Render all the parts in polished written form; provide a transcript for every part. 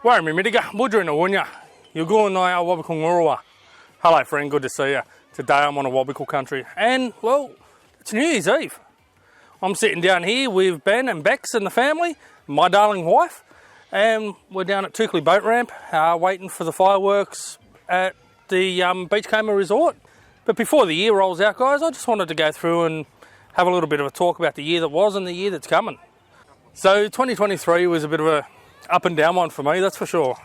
Warami Midiga, Mudra Nawunya, Yugu Nai Awabakal Ngurrawa. Hello friend, good to see you. Today I'm on Awabakal country and, well, it's New Year's Eve. I'm sitting down here with Ben and Bex and the family, my darling wife, and we're down at Tukley Boat Ramp waiting for the fireworks at the Beachcomber Resort. But before the year rolls out, guys, I just wanted to go through and have a little bit of a talk about the year that was and the year that's coming. So 2023 was a bit of a up and down one for me, that's for sure.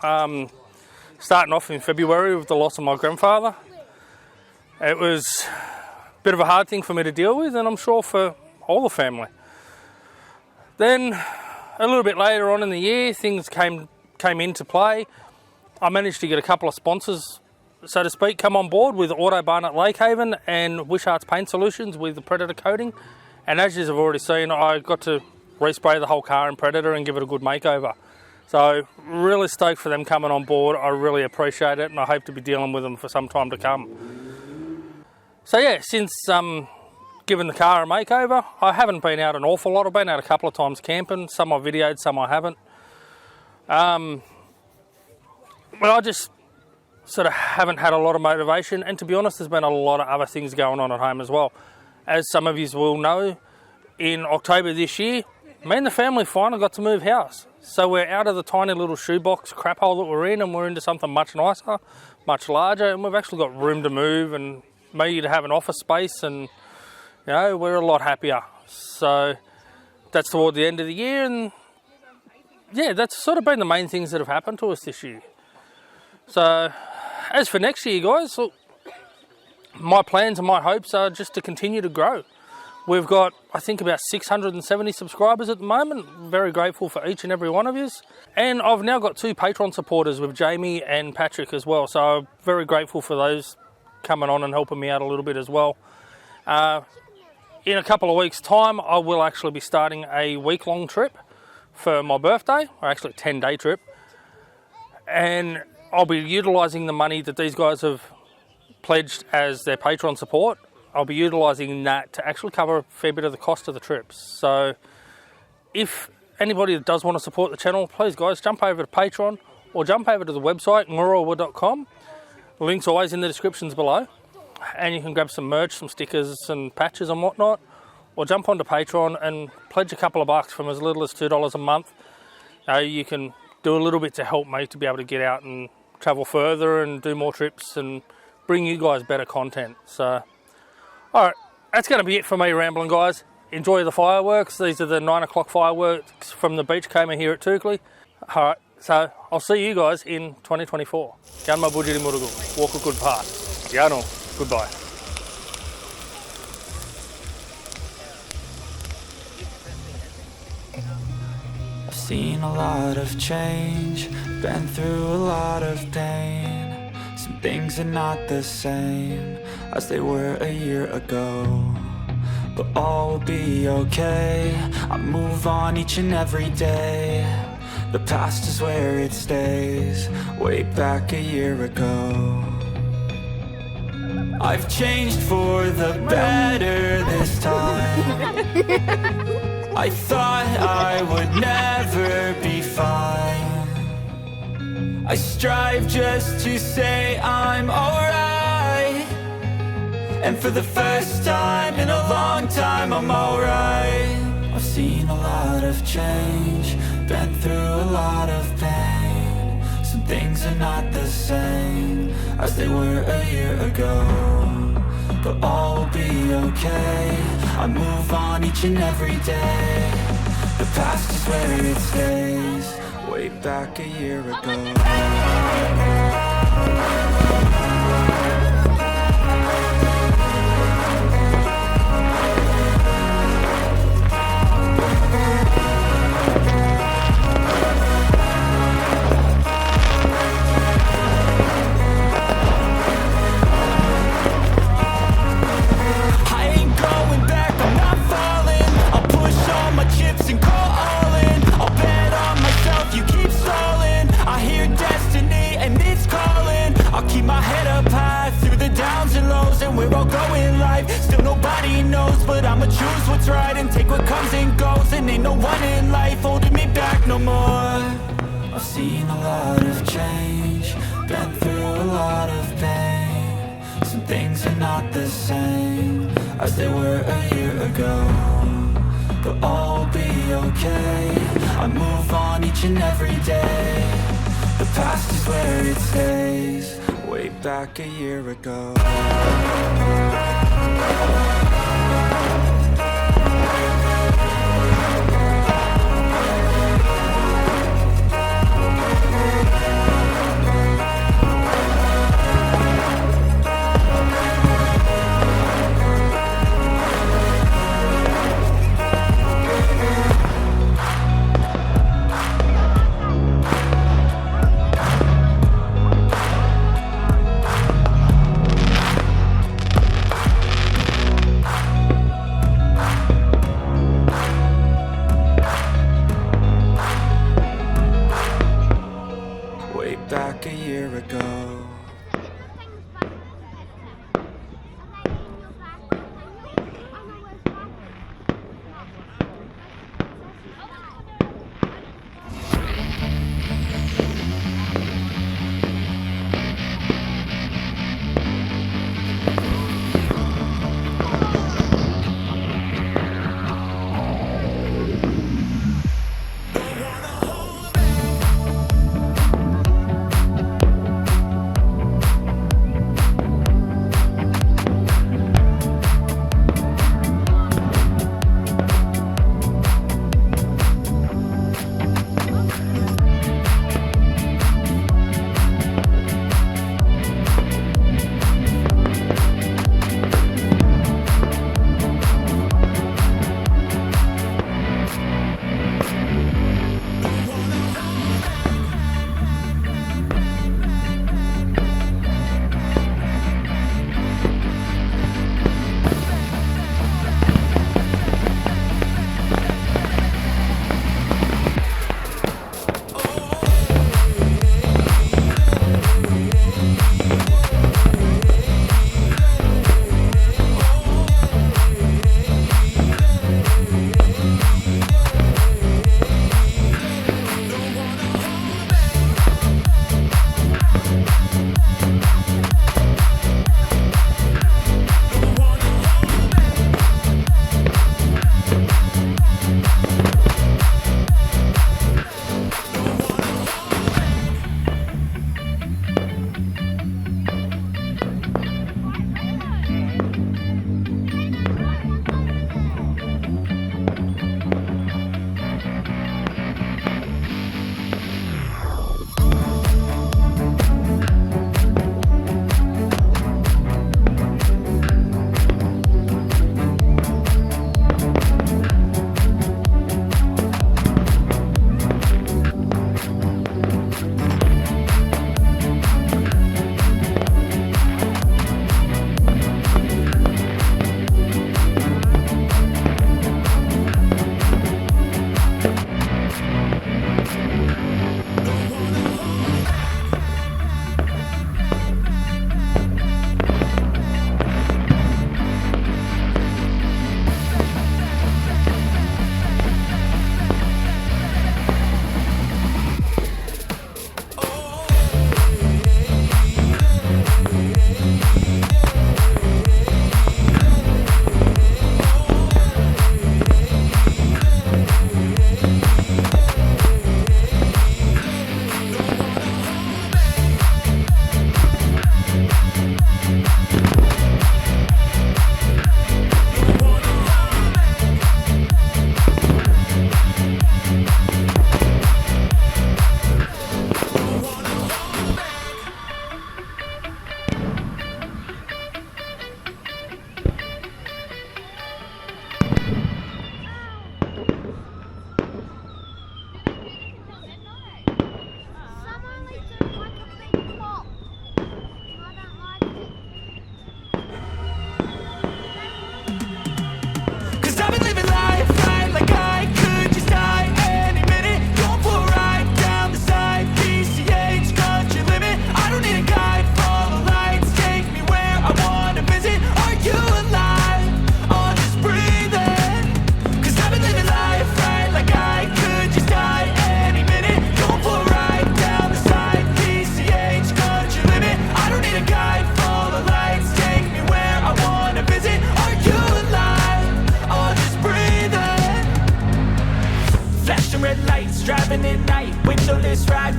Starting off in February with the loss of my grandfather. It was a bit of a hard thing for me to deal with, and I'm sure for all the family. Then a little bit later on in the year, things came into play. I managed to get a couple of sponsors, so to speak, come on board with Autobarn at Lakehaven and Wishart's Paint Solutions with the Predator coating. And as you've already seen, I got to respray the whole car in Predator and give it a good makeover. So really stoked for them coming on board. I really appreciate it, and I hope to be dealing with them for some time to come. So yeah, since giving the car a makeover, I haven't been out an awful lot. I've been out a couple of times camping. Some I videoed, some I haven't. But I just sort of haven't had a lot of motivation, and to be honest, there's been a lot of other things going on at home as well. As some of you will know, in October this year, me and the family finally got to move house. So we're out of the tiny little shoebox crap hole that we're in, and we're into something much nicer, much larger, and we've actually got room to move and me to have an office space, and you know, we're a lot happier. So that's toward the end of the year, and yeah, that's sort of been the main things that have happened to us this year. So as for next year, guys, look, my plans and my hopes are just to continue to grow. We've got, I think, about 670 subscribers at the moment. Very grateful for each and every one of you. And I've now got 2 Patron supporters with Jamie and Patrick as well. So I'm very grateful for those coming on and helping me out a little bit as well. In a couple of weeks' time, I will actually be starting a week-long trip for my birthday, or actually a 10-day trip. And I'll be utilising the money that these guys have pledged as their Patron support. I'll be utilising that to actually cover a fair bit of the cost of the trips. So if anybody that does want to support the channel, please guys, jump over to Patron or jump over to the website, ngurrawa.com. The link's always in the descriptions below. And you can grab some merch, some stickers and patches and whatnot. Or jump onto Patron and pledge a couple of bucks from as little as $2 a month. You can do a little bit to help me to be able to get out and travel further and do more trips and bring you guys better content. So, alright, that's going to be it for me rambling, guys. Enjoy the fireworks. These are the 9 o'clock fireworks from the Beachcomber here at Tukley. Alright, so I'll see you guys in 2024. Ganma Bujiri Murugu. Walk a good path. Yanu. Goodbye. I've seen a lot of change, been through a lot of pain. Some things are not the same as they were a year ago, but all will be okay. I move on each and every day. The past is where it stays, way back a year ago. I've changed for the better this time. I thought I would never be fine. I strive just to say I'm alright, and for the first time in a long time I'm alright. I've seen a lot of change, been through a lot of pain. Some things are not the same as they were a year ago, but all will be okay. I move on each and every day. The past is where it stays, way back a year ago. My head up high through the downs and lows, and we're all going live. Still nobody knows, but I'ma choose what's right and take what comes and goes. And ain't no one in life holding me back no more. I've seen a lot of change, been through a lot of pain. Some things are not the same as they were a year ago, but all will be okay. I move on each and every day. The past is where it stays. Way back a year ago. Back a year ago.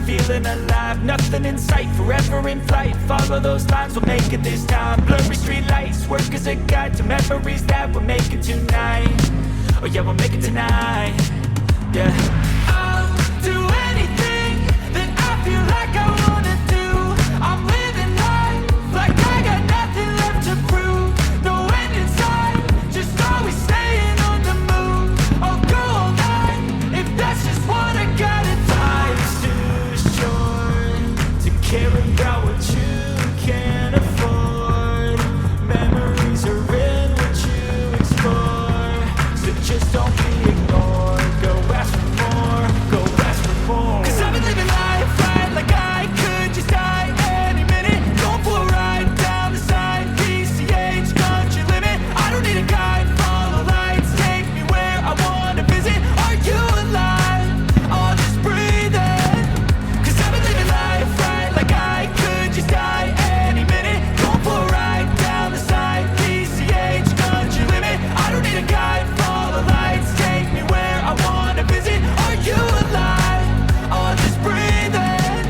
feeling alive. Nothing in sight, forever in flight. Follow those lines, we'll make it this time. Blurry street lights, work as a guide to memories that we're making tonight. Oh yeah, we'll make it tonight. Yeah. I'll do anything that I feel like I wanna do. I'm living life like I got nothing left to prove. No end in sight, just always staying on the move. I'll go all night if that's just what I gotta do. Life's too short to care about what you can't afford. Memories are in what you explore, so just don't be ignored. Go ask for more, go ask for more. 'Cause I've been living life right like I could just die any minute. Going for a ride down the side, PCH country limit. I don't need a guide, follow lights, take me where I wanna visit. Are you alive? I'll just breathe in. 'Cause I've been living life right like I could just die any minute. Going for a ride down the side, PCH country limit. I don't need a guide, follow lights, take me where I wanna visit. Are you alive? I'll just breathe in.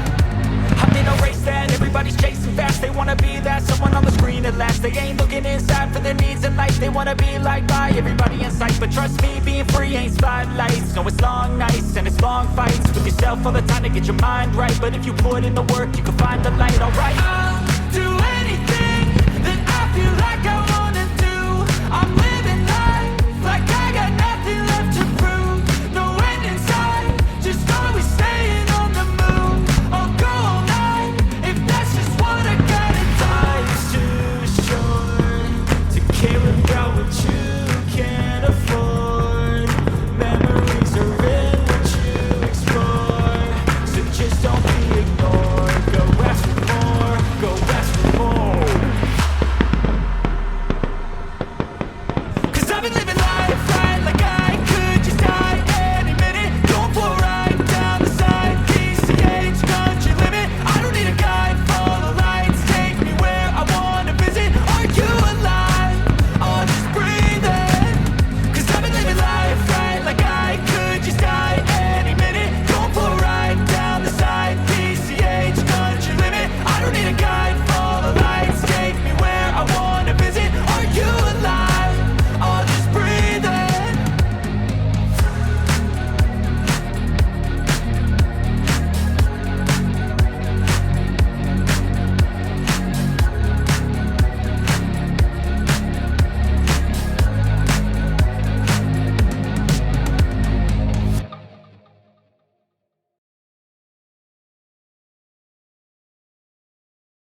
I'm in a race that everybody's chasing fast. They wanna be that someone on the screen at last. They ain't looking inside for their needs in life. They wanna be liked by everybody in sight. But trust me, being free ain't spotlights. No, it's long nights and it's long fights with yourself all the time to get your mind right. But if you put in the work, you can find the light, alright.